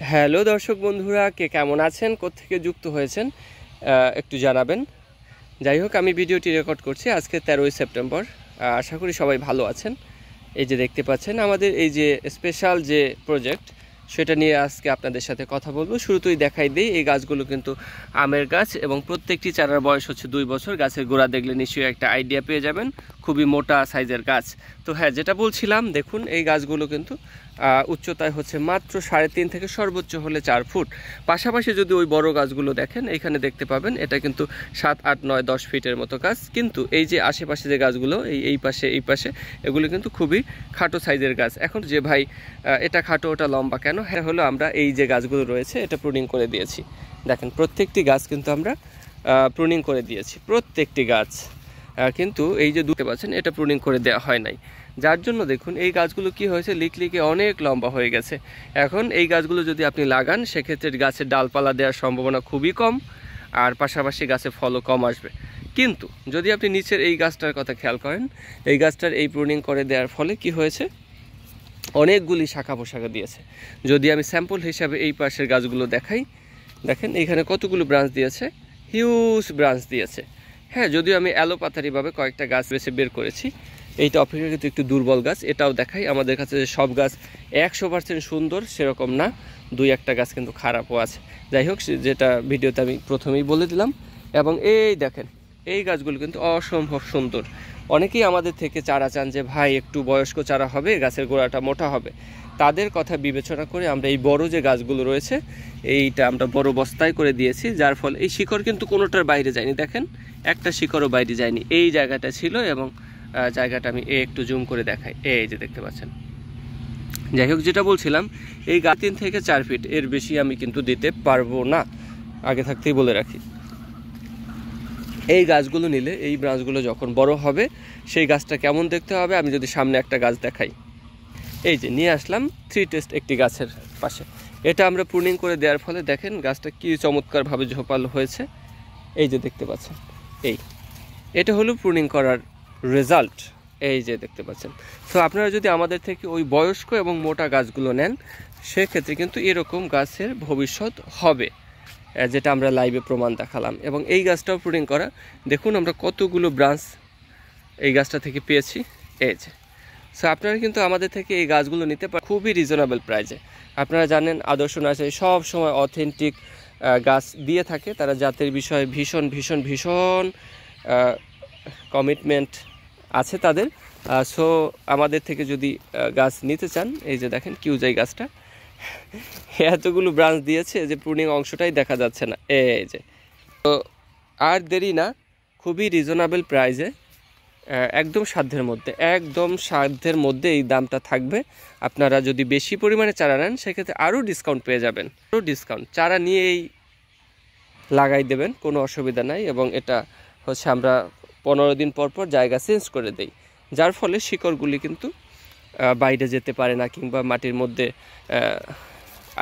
Hello দর্শক বন্ধুরা, কে কেমন আছেন, কোত্থেকে যুক্ত হয়েছেন একটু জানাবেন। যাই হোক, আমি ভিডিওটি রেকর্ড করছি আজকে 13ই সেপ্টেম্বর। আশা করি সবাই ভালো আছেন। এই যে দেখতে পাচ্ছেন আমাদের এই যে স্পেশাল যে প্রজেক্ট, সেটা নিয়ে আজকে আপনাদের সাথে কথা বলবো। শুরুতেই দেখাই দিই, এই গাছগুলো কিন্তু আমের গাছ এবং প্রত্যেকটি চারার বয়স হচ্ছে 2 বছর। গাছের গোড়া দেখলে নিশ্চয়ই একটা আইডিয়া পেয়ে যাবেন, খুবই মোটা সাইজের গাছ। তো হ্যাঁ, যেটা বলছিলাম, দেখুন এই গাছগুলো কিন্তু উচ্চতায় হচ্ছে মাত্র 3.5 থেকে সর্বোচ্চ হলে 4 ফুট। পাশাপাশি যদি ওই বড় গাছগুলো দেখেন, এখানে দেখতে পাবেন এটা কিন্তু 7, 8, 9, 10 ফিটের মতো গাছ। কিন্তু এই যে আশেপাশে যে গাছগুলো, এই পাশে এগুলো কিন্তু খুবই খাটো সাইজের গাছ। এখন যে ভাই এটা খাটো ওটা লম্বা কেন, হ্যাঁ হলো আমরা এই যে গাছগুলো রয়েছে এটা প্রুনিং করে দিয়েছি। দেখেন প্রত্যেকটি গাছ কিন্তু আমরা প্রুনিং করে দিয়েছি, প্রত্যেকটি গাছ। কিন্তু এই যে দেখতে পাচ্ছেন এটা প্রুনিং করে দেওয়া হয় নাই, যার জন্য দেখুন এই গাছগুলো কি হয়েছে, লিকলিকে অনেক লম্বা হয়ে গেছে। এখন এই গাছগুলো যদি আপনি লাগান, সেক্ষেত্রে গাছের ডালপালা দেওয়ার সম্ভাবনা খুবই কম, আর পাশাপাশি গাছে ফলও কম আসবে। কিন্তু যদি আপনি নিচের এই গাছটার কথা খেয়াল করেন, এই গাছটার এই প্রুনিং করে দেওয়ার ফলে কি হয়েছে, অনেকগুলি শাখা পোশাখা দিয়েছে। যদি আমি স্যাম্পল হিসাবে এই পাশের গাছগুলো দেখাই, দেখেন এইখানে কতগুলো ব্রাঞ্চ দিয়েছে, হিউজ ব্রাঞ্চ দিয়েছে। হ্যাঁ, যদিও আমি অ্যালোপাথারিভাবে কয়েকটা গাছ বের করেছি। এইটা অপেক্ষাকৃত একটু দুর্বল গাছ, এটাও দেখাই। আমাদের কাছে যে সব গাছ 100% সুন্দর সেরকম না, 2-1টা গাছ কিন্তু খারাপও আছে। যাই হোক, যেটা ভিডিওতে আমি প্রথমেই বলে দিলাম। এবং এই দেখেন এই গাছগুলো কিন্তু অসম্ভব সুন্দর। অনেকেই আমাদের থেকে চারা চান যে ভাই একটু বয়স্ক চারা হবে, গাছের গোড়াটা মোটা হবে। তাদের কথা বিবেচনা করে আমরা এই বড় যে গাছগুলো রয়েছে, এইটা আমরা বড় বস্তায় করে দিয়েছি, যার ফলে এই শিকড় কিন্তু কোনোটার বাইরে যায়নি। দেখেন একটা শিকড়ও বাইরে যায়নি, এই জায়গাটা ছিল। এবং জায়গাটা আমি একটু জুম করে দেখাই, এই যে দেখতে পাচ্ছেন। যাই হোক, যেটা বলছিলাম, এই গাছ 3 থেকে 4 ফিট, এর বেশি আমি কিন্তু দিতে পারবো না, আগে থাকতেই বলে রাখি। এই গাছগুলো নিলে, এই ব্রাঞ্চগুলো যখন বড় হবে, সেই গাছটা কেমন দেখতে হবে, আমি যদি সামনে একটা গাছ দেখাই, এই যে নিয়ে আসলাম 3 টেস্ট একটি গাছের পাশে। এটা আমরা প্রুনিং করে দেওয়ার ফলে দেখেন গাছটা কি চমৎকারভাবে ঝোপালো হয়েছে। এই যে দেখতে পাচ্ছেন, এটা হলো প্রুনিং করার রেজাল্ট। এই যে দেখতে পাচ্ছেন। তো আপনারা যদি আমাদের থেকে ওই বয়স্ক এবং মোটা গাছগুলো নেন, সেক্ষেত্রে কিন্তু এরকম গাছের ভবিষ্যৎ হবে, যেটা আমরা লাইভে প্রমাণ দেখালাম। এবং এই গাছটাও প্রুনিং করা, দেখুন আমরা কতগুলো ব্রাঞ্চ এই গাছটা থেকে পেয়েছি। এই যে, সো আপনারা কিন্তু আমাদের থেকে এই গাছগুলো নিতে পারেন খুবই রিজনেবল প্রাইসে। আপনারা জানেন আদর্শ নার্সারি সব সময় অথেন্টিক গাছ দিয়ে থাকে, তারা জাতের বিষয়ে ভীষণ ভীষণ ভীষণ কমিটমেন্ট আছে তাদের। সো আমাদের থেকে যদি গাছ নিতে চান, এই যে দেখেন কিউজাই গাছটা এতগুলো ব্রাঞ্চ দিয়েছে যে প্রুনিং অংশটাই দেখা যাচ্ছে না। এই যে, তো আর দেরি না, খুবই রিজনেবল প্রাইসে, একদম সাধ্যের মধ্যে এই দামটা থাকবে। আপনারা যদি বেশি পরিমাণে চারা নেন, সেক্ষেত্রে আরও ডিসকাউন্ট পেয়ে যাবেন। চারা নিয়েই লাগাই দেবেন, কোনো অসুবিধা নাই। এবং এটা হচ্ছে আমরা 15 দিন পর জায়গা চেঞ্জ করে দেই, যার ফলে শিকড়গুলি কিন্তু বাইরে যেতে পারে না, কিংবা মাটির মধ্যে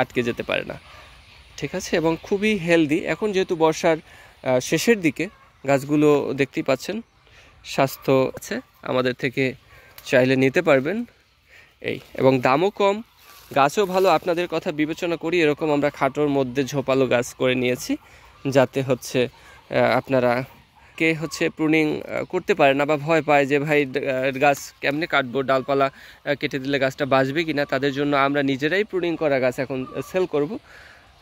আটকে যেতে পারে না। ঠিক আছে, এবং খুবই হেলদি। এখন যেহেতু বর্ষার শেষের দিকে, গাছগুলো দেখতেই পাচ্ছেন স্বাস্থ্য আছে, আমাদের থেকে চাইলে নিতে পারবেন। এবং দামও কম, গাছও ভালো। আপনাদের কথা বিবেচনা করি এরকম আমরা খাটোর মধ্যে ঝোপালো গাছ করে নিয়েছি, যাতে হচ্ছে আপনারা কে হচ্ছে প্রুনিং করতে পারে না বা ভয় পায় যে ভাই গাছ কেমনে কাটবো, ডালপালা কেটে দিলে গাছটা বাঁচবে কিনা, তাদের জন্য আমরা নিজেরাই প্রুনিং করা গাছ এখন সেল করব।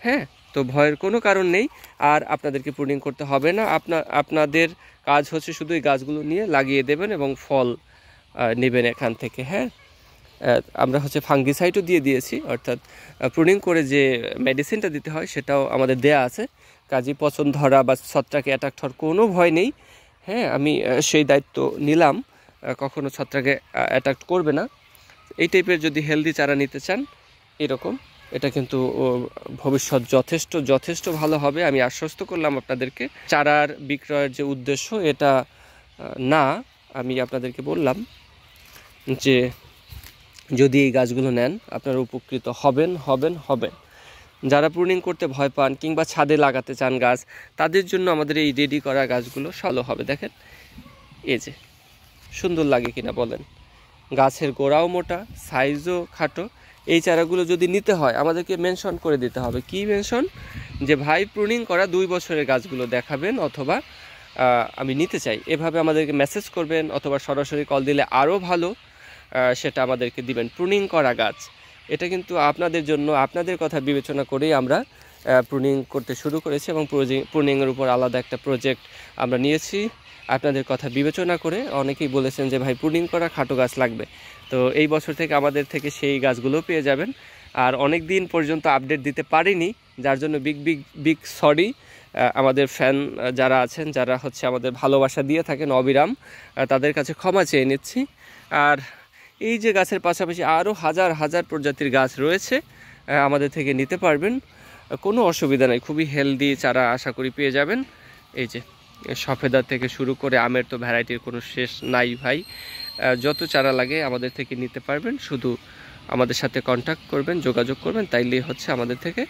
হ্যাঁ, তো ভয়ের কোনো কারণ নেই, আর আপনাদেরকে প্রুনিং করতে হবে না। আপনাদের কাজ হচ্ছে শুধু এই গাছগুলো নিয়ে লাগিয়ে দেবেন এবং ফল নেবেন এখান থেকে। হ্যাঁ, আমরা হচ্ছে ফাঙ্গিসাইডও দিয়ে দিয়েছি, অর্থাৎ প্রুনিং করে যে মেডিসিনটা দিতে হয় সেটাও আমাদের দেয়া আছে। কাজে পচন ধরা বা ছত্রাকে অ্যাটাক হওয়ার কোনো ভয় নেই। হ্যাঁ, আমি সেই দায়িত্ব নিলাম, কখনো ছত্রাকে অ্যাটাক করবে না। এই টাইপের যদি হেলদি চারা নিতে চান এরকম, এটা কিন্তু ভবিষ্যৎ যথেষ্ট ভালো হবে, আমি আশ্বস্ত করলাম আপনাদেরকে। চারার বিক্রয়ের যে উদ্দেশ্য এটা না, আমি আপনাদেরকে বললাম যে যদি এই গাছগুলো নেন আপনারা উপকৃত হবেন। যারা প্রুনিং করতে ভয় পান কিংবা ছাদে লাগাতে চান গাছ, তাদের জন্য আমাদের এই রেডি করা গাছগুলো ভালো হবে। দেখেন এই যে সুন্দর লাগে কিনা বলেন, গাছের গোড়াও মোটা, সাইজও খাটো, এই চারাগুলো যদি নিতে হয় আমাদেরকে মেনশন করে দিতে হবে। কি মেনশন? যে ভাই প্রুনিং করা 2 বছরের গাছগুলো দেখাবেন, অথবা আমি নিতে চাই, এভাবে আমাদেরকে মেসেজ করবেন, অথবা সরাসরি কল দিলে আরও ভালো সেটা আমাদেরকে দিবেন। প্রুনিং করা গাছ, এটা কিন্তু আপনাদের জন্য, আপনাদের কথা বিবেচনা করেই আমরা প্রুনিং করতে শুরু করেছি, এবং প্রুনিংয়ের উপর আলাদা একটা প্রজেক্ট আমরা নিয়েছি আপনাদের কথা বিবেচনা করে। অনেকেই বলেছেন যে ভাই প্রুনিং করা খাটো গাছ লাগবে, তো এই বছর থেকে আমাদের থেকে সেই গাছগুলো পেয়ে যাবেন। আর অনেক দিন পর্যন্ত আপডেট দিতে পারিনি, যার জন্য বিগ সরি। আমাদের ফ্যান যারা আছেন, যারা হচ্ছে আমাদের ভালোবাসা দিয়ে থাকেন অবিরাম, তাদের কাছে ক্ষমা চেয়ে নিচ্ছি। আর এই যে গাছের পাশাপাশি আরও হাজার হাজার প্রজাতির গাছ রয়েছে, আমাদের থেকে নিতে পারবেন, কোনো অসুবিধা নেই। খুবই হেলদি চারা আশা করি পেয়ে যাবেন। এই যে সফেদা থেকে শুরু করে আমের তো ভ্যারাইটির কোনো শেষ নাই ভাই। যত চারা লাগে আমাদের থেকে নিতে পারবেন, শুধু আমাদের সাথে কন্ট্যাক্ট করবেন, যোগাযোগ করবেন, তাইলেই হচ্ছে আমাদের থেকে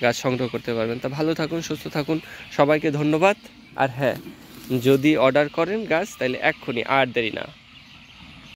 গাছ সংগ্রহ করতে পারবেন। তা ভালো থাকুন, সুস্থ থাকুন, সবাইকে ধন্যবাদ। আর হ্যাঁ, যদি অর্ডার করেন গাছ তাহলে এক্ষুনি, আর দেরি না।